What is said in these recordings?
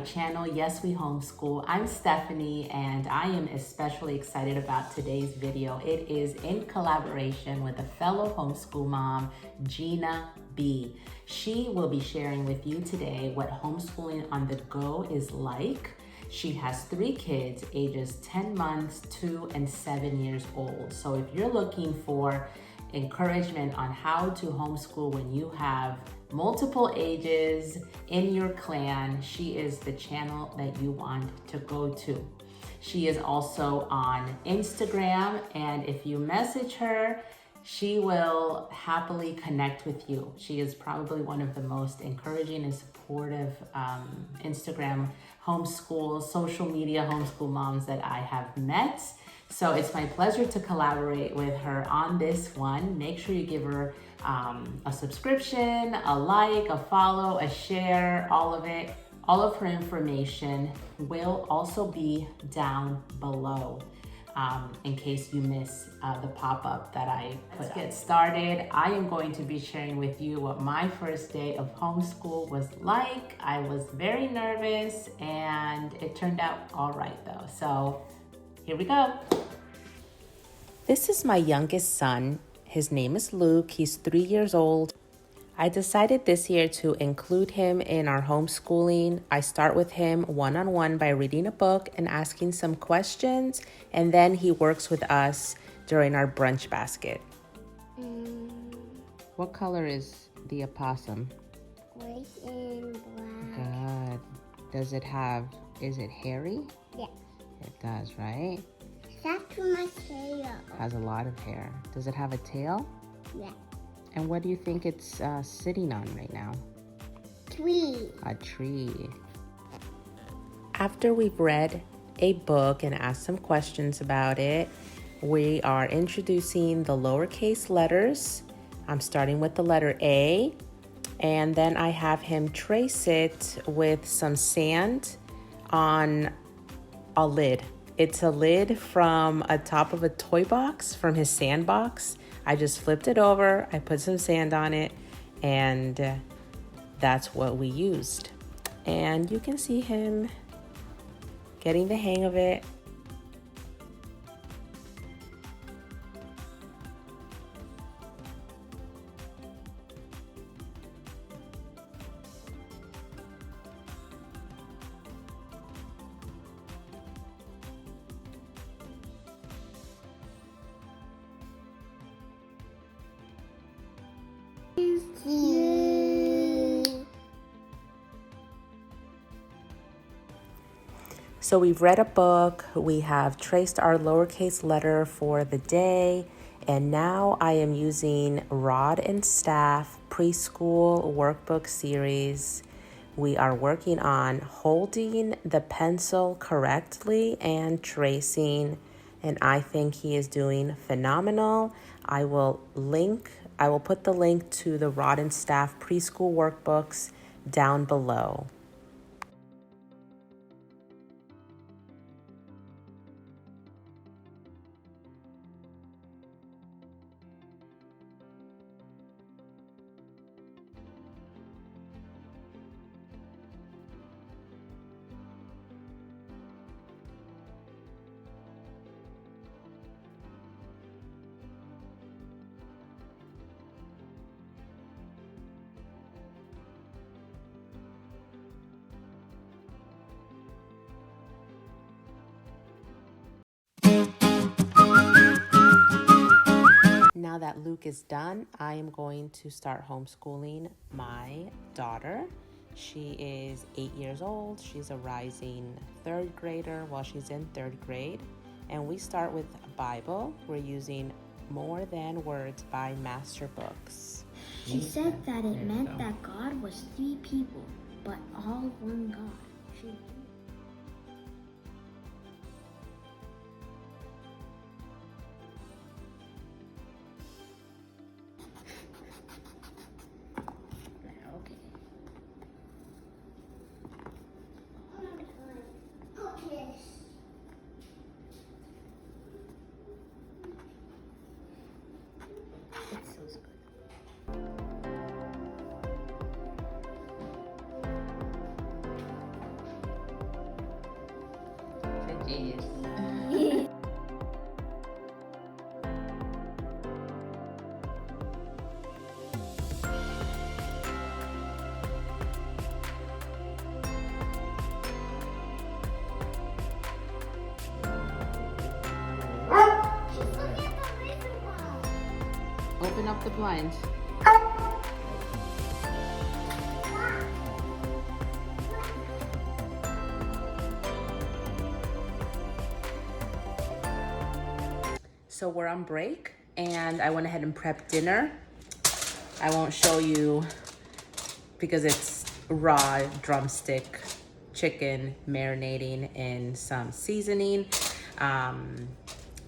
channel, Yes We Homeschool. I'm Stephanie and I am especially excited about today's video. It is in collaboration with a fellow homeschool mom, GINA B. She will be sharing with you today what homeschooling on the go is like. She has 3 kids, ages 10 months, 2, and 7 years old. So if you're looking for encouragement on how to homeschool when you have multiple ages in your clan, she is the channel that you want to go to. She is also on Instagram, and if you message her, she will happily connect with you. She is probably one of the most encouraging and supportive Instagram homeschool, social media homeschool moms that I have met. So it's my pleasure to collaborate with her on this one. Make sure you give her a subscription, a like, a follow, a share, all of it. All of her information will also be down below in case you miss the pop-up that I put. Let's get started. I am going to be sharing with you what my first day of homeschool was like. I was very nervous and it turned out all right though. So here we go. This is my youngest son. His name is Luke. He's 3 years old. I decided this year to include him in our homeschooling. I start with him one-on-one by reading a book and asking some questions, and then he works with us during our brunch basket. What color is the opossum? White and black. Good. Is it hairy? Yeah. It does, right? That's my tail. Has a lot of hair. Does it have a tail? Yeah. And what do you think it's sitting on right now? Tree. A tree. After we've read a book and asked some questions about it, we are introducing the lowercase letters. I'm starting with the letter A, and then I have him trace it with some sand on a lid. It's a lid from a top of a toy box from his sandbox. I just flipped it over, I put some sand on it, and that's what we used. And you can see him getting the hang of it. So we've read a book, we have traced our lowercase letter for the day, and now I am using Rod and Staff Preschool Workbook Series. We are working on holding the pencil correctly and tracing, and I think he is doing phenomenal. I will put the link to the Rod and Staff Preschool Workbooks down below. Now that Luke is done, I am going to start homeschooling my daughter. She is 8 years old. She's a rising 3rd grader while she's in 3rd grade. And we start with Bible. We're using More Than Words by Master Books. She said that it meant that God was 3 people, but all one God. Nice. Open up the blind. So we're on break and I went ahead and prepped dinner. I won't show you because it's raw drumstick chicken marinating in some seasoning.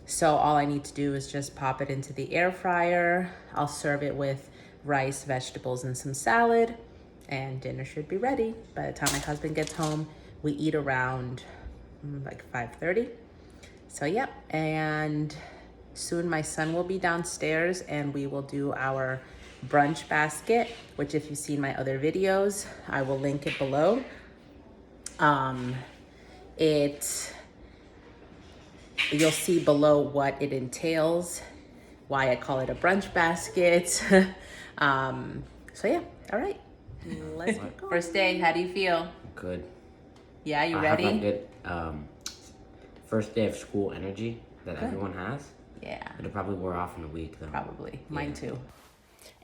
So all I need to do is just pop it into the air fryer. I'll serve it with rice, vegetables, and some salad, and dinner should be ready. By the time my husband gets home, we eat around like 5:30. So yeah, and soon my son will be downstairs and we will do our brunch basket, which if you've seen my other videos, I will link it below. You'll see below what it entails, why I call it a brunch basket. So yeah, all right, let's go. First day, how do you feel? Good. Yeah, you ready? I have that good first day of school energy that everyone has. Yeah. It'll probably wear off in a week though. Probably, mine too.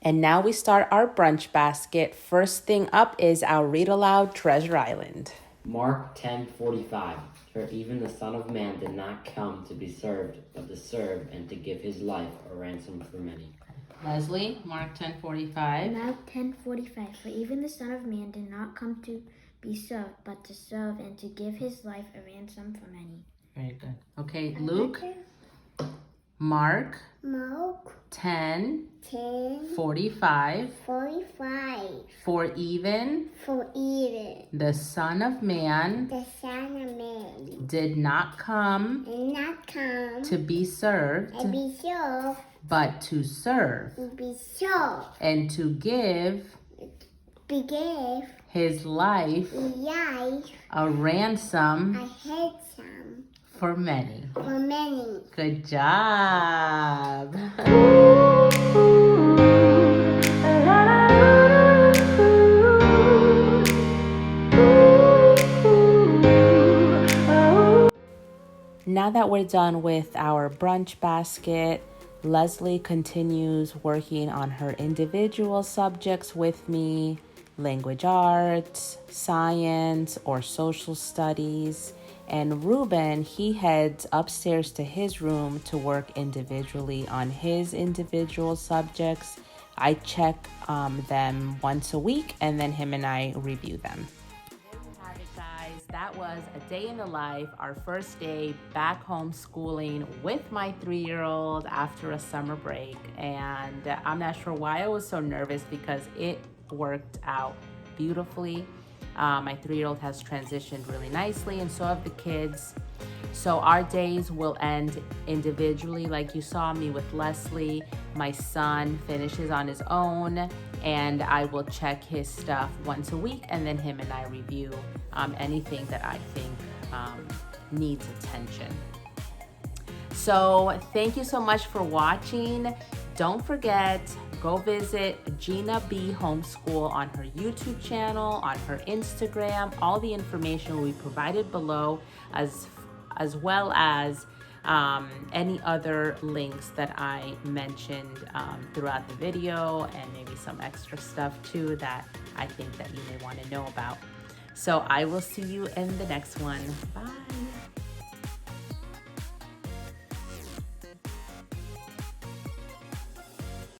And now we start our brunch basket. First thing up is our read aloud Treasure Island. Mark 10:45. For even the Son of Man did not come to be served, but to serve and to give his life a ransom for many. Leslie, Mark 10:45. Mark 10:45. For even the Son of Man did not come to be served, but to serve and to give his life a ransom for many. Very good. Okay, Luke, Mark 10:45. For even the Son of Man did not come to be served, but to serve and to give his life a ransom for many. Good job. Now that we're done with our brunch basket, Leslie continues working on her individual subjects with me, language arts, science, or social studies. And Ruben, he heads upstairs to his room to work individually on his individual subjects. I check them once a week and then him and I review them. There you have it, guys. That was a day in the life, our first day back home schooling with my 3-year-old after a summer break. And I'm not sure why I was so nervous because it worked out beautifully. My 3-year-old has transitioned really nicely and so have the kids. So our days will end individually like you saw me with Leslie. My son finishes on his own and I will check his stuff once a week and then him and I review anything that I think needs attention. So thank you so much for watching. Don't forget, go visit GINA B Homeschool on her YouTube channel, on her Instagram. All the information will be provided below, as well as any other links that I mentioned throughout the video, and maybe some extra stuff too that I think that you may want to know about. So I will see you in the next one. Bye.